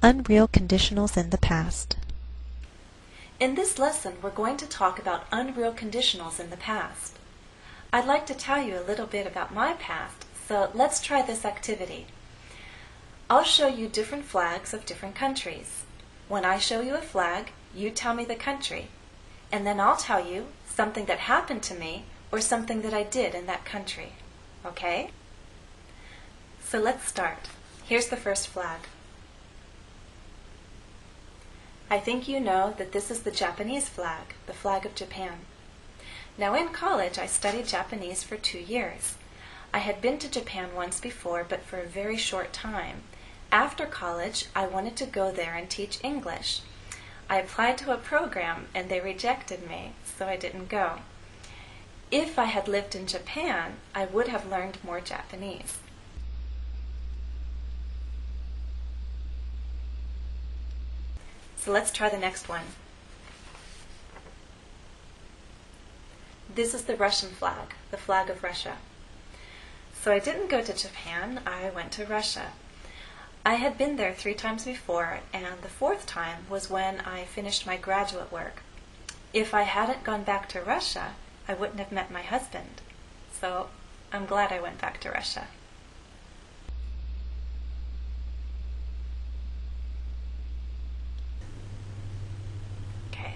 Unreal conditionals in the past. In this lesson, we're going to talk about unreal conditionals in the past. I'd like to tell you a little bit about my past, so let's try this activity. I'll show you different flags of different countries. When I show you a flag, you tell me the country, and then I'll tell you something that happened to me or something that I did in that country. Okay? So let's start. Here's the first flag. I think you know that this is the Japanese flag, the flag of Japan. Now in college I studied Japanese for 2 years. I had been to Japan once before, but for a very short time. After college I wanted to go there and teach English. I applied to a program and they rejected me, so I didn't go. If I had lived in Japan, I would have learned more Japanese. So let's try the next one. This is the Russian flag, the flag of Russia. So I didn't go to Japan, I went to Russia. I had been there 3 times before, and the 4th time was when I finished my graduate work. If I hadn't gone back to Russia, I wouldn't have met my husband. So I'm glad I went back to Russia.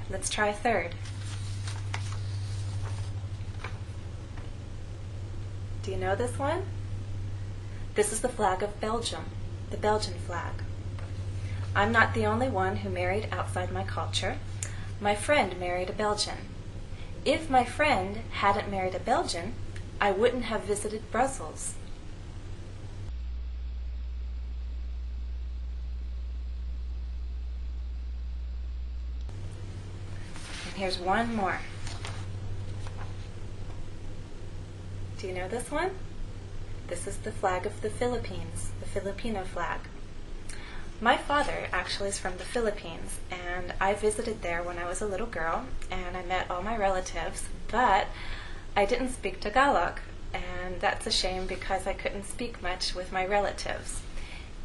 Let's try a third. Do you know this one? This is the flag of Belgium, the Belgian flag. I'm not the only one who married outside my culture. My friend married a Belgian. If my friend hadn't married a Belgian, I wouldn't have visited Brussels. Here's one more. Do you know this one? This is the flag of the Philippines, the Filipino flag. My father actually is from the Philippines, and I visited there when I was a little girl, and I met all my relatives, but I didn't speak Tagalog, and that's a shame because I couldn't speak much with my relatives.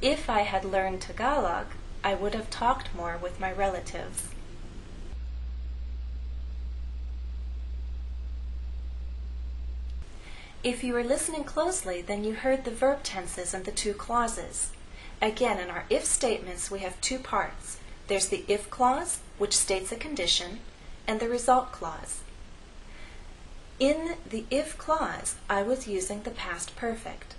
If I had learned Tagalog, I would have talked more with my relatives. If you were listening closely, then you heard the verb tenses and the 2 clauses. Again, in our if statements, we have 2 parts. There's the if clause, which states a condition, and the result clause. In the if clause, I was using the past perfect.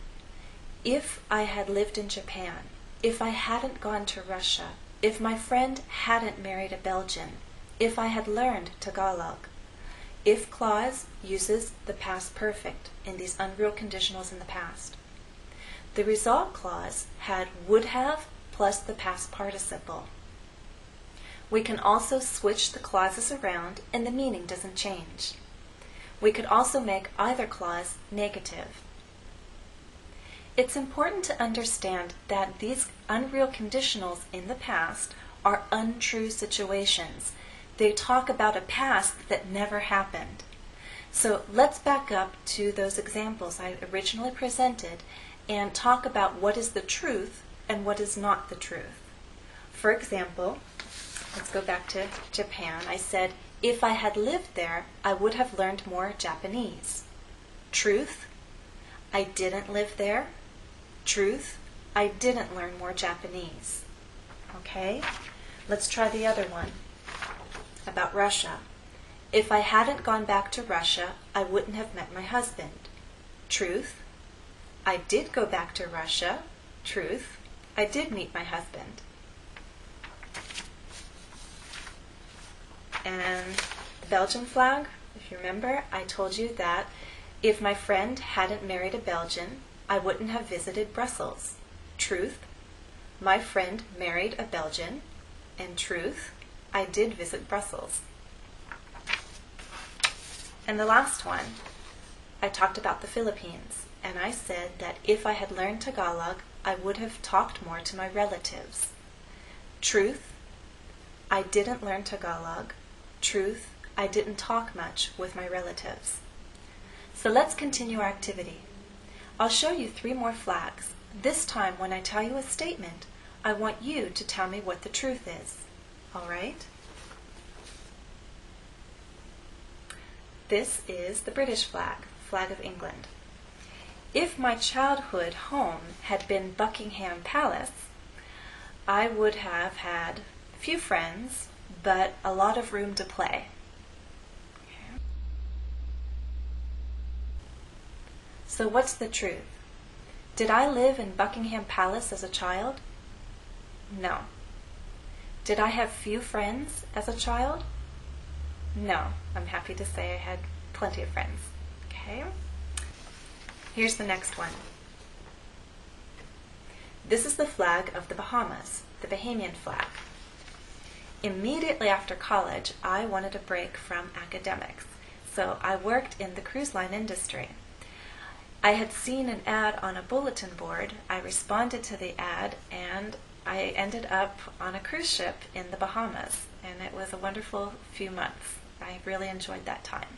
If I had lived in Japan, if I hadn't gone to Russia, if my friend hadn't married a Belgian, if I had learned Tagalog. If clause uses the past perfect in these unreal conditionals in the past. The result clause had would have plus the past participle. We can also switch the clauses around and the meaning doesn't change. We could also make either clause negative. It's important to understand that these unreal conditionals in the past are untrue situations. They talk about a past that never happened. So let's back up to those examples I originally presented and talk about what is the truth and what is not the truth. For example, let's go back to Japan. I said, if I had lived there, I would have learned more Japanese. Truth, I didn't live there. Truth, I didn't learn more Japanese. Okay, let's try the other one. About Russia. If I hadn't gone back to Russia, I wouldn't have met my husband. Truth, I did go back to Russia. Truth, I did meet my husband. And the Belgian flag, if you remember, I told you that if my friend hadn't married a Belgian, I wouldn't have visited Brussels. Truth, my friend married a Belgian. And truth, I did visit Brussels. And the last one, I talked about the Philippines, and I said that if I had learned Tagalog, I would have talked more to my relatives. Truth, I didn't learn Tagalog. Truth, I didn't talk much with my relatives. So let's continue our activity. I'll show you 3 more flags. This time, when I tell you a statement, I want you to tell me what the truth is. All right? This is the British flag, flag of England. If my childhood home had been Buckingham Palace, I would have had few friends, but a lot of room to play. Okay. So what's the truth? Did I live in Buckingham Palace as a child? No. Did I have few friends as a child? No. I'm happy to say I had plenty of friends. Okay. Here's the next one. This is the flag of the Bahamas, the Bahamian flag. Immediately after college, I wanted a break from academics, so I worked in the cruise line industry. I had seen an ad on a bulletin board. I responded to the ad, and I ended up on a cruise ship in the Bahamas, and it was a wonderful few months. I really enjoyed that time.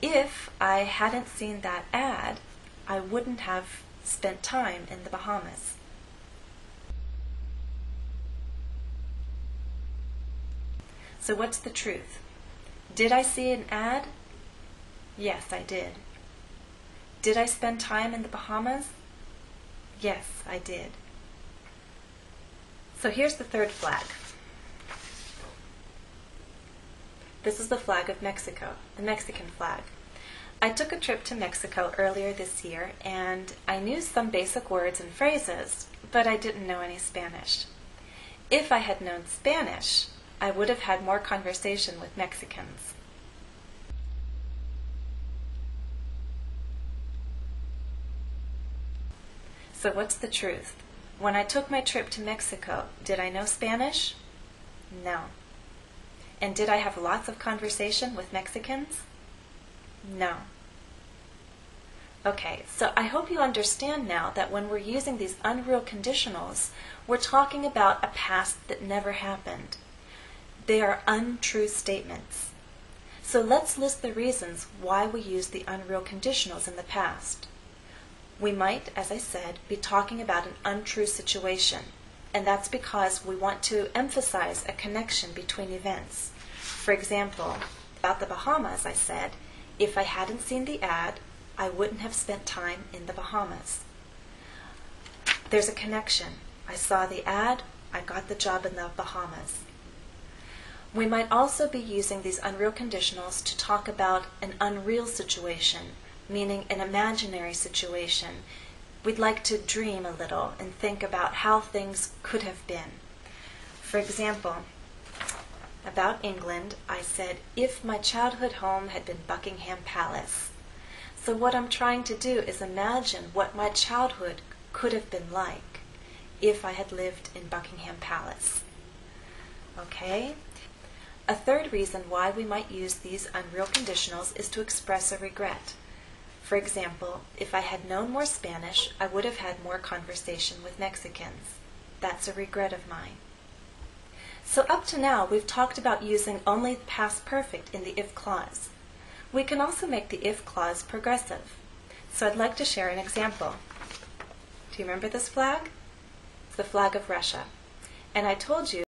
If I hadn't seen that ad, I wouldn't have spent time in the Bahamas. So what's the truth? Did I see an ad? Yes, I did. Did I spend time in the Bahamas? Yes, I did. So here's the third flag. This is the flag of Mexico, the Mexican flag. I took a trip to Mexico earlier this year, and I knew some basic words and phrases, but I didn't know any Spanish. If I had known Spanish, I would have had more conversation with Mexicans. So what's the truth? When I took my trip to Mexico, did I know Spanish? No. And did I have lots of conversation with Mexicans? No. Okay, so I hope you understand now that when we're using these unreal conditionals, we're talking about a past that never happened. They are untrue statements. So let's list the reasons why we use the unreal conditionals in the past. We might, as I said, be talking about an untrue situation, and that's because we want to emphasize a connection between events. For example, about the Bahamas, I said, if I hadn't seen the ad, I wouldn't have spent time in the Bahamas. There's a connection. I saw the ad, I got the job in the Bahamas. We might also be using these unreal conditionals to talk about an unreal situation, meaning an imaginary situation. We'd like to dream a little and think about how things could have been. For example, about England, I said, if my childhood home had been Buckingham Palace. So what I'm trying to do is imagine what my childhood could have been like if I had lived in Buckingham Palace. Okay? A third reason why we might use these unreal conditionals is to express a regret. For example, if I had known more Spanish, I would have had more conversation with Mexicans. That's a regret of mine. So up to now, we've talked about using only the past perfect in the if clause. We can also make the if clause progressive. So I'd like to share an example. Do you remember this flag? It's the flag of Russia. And I told you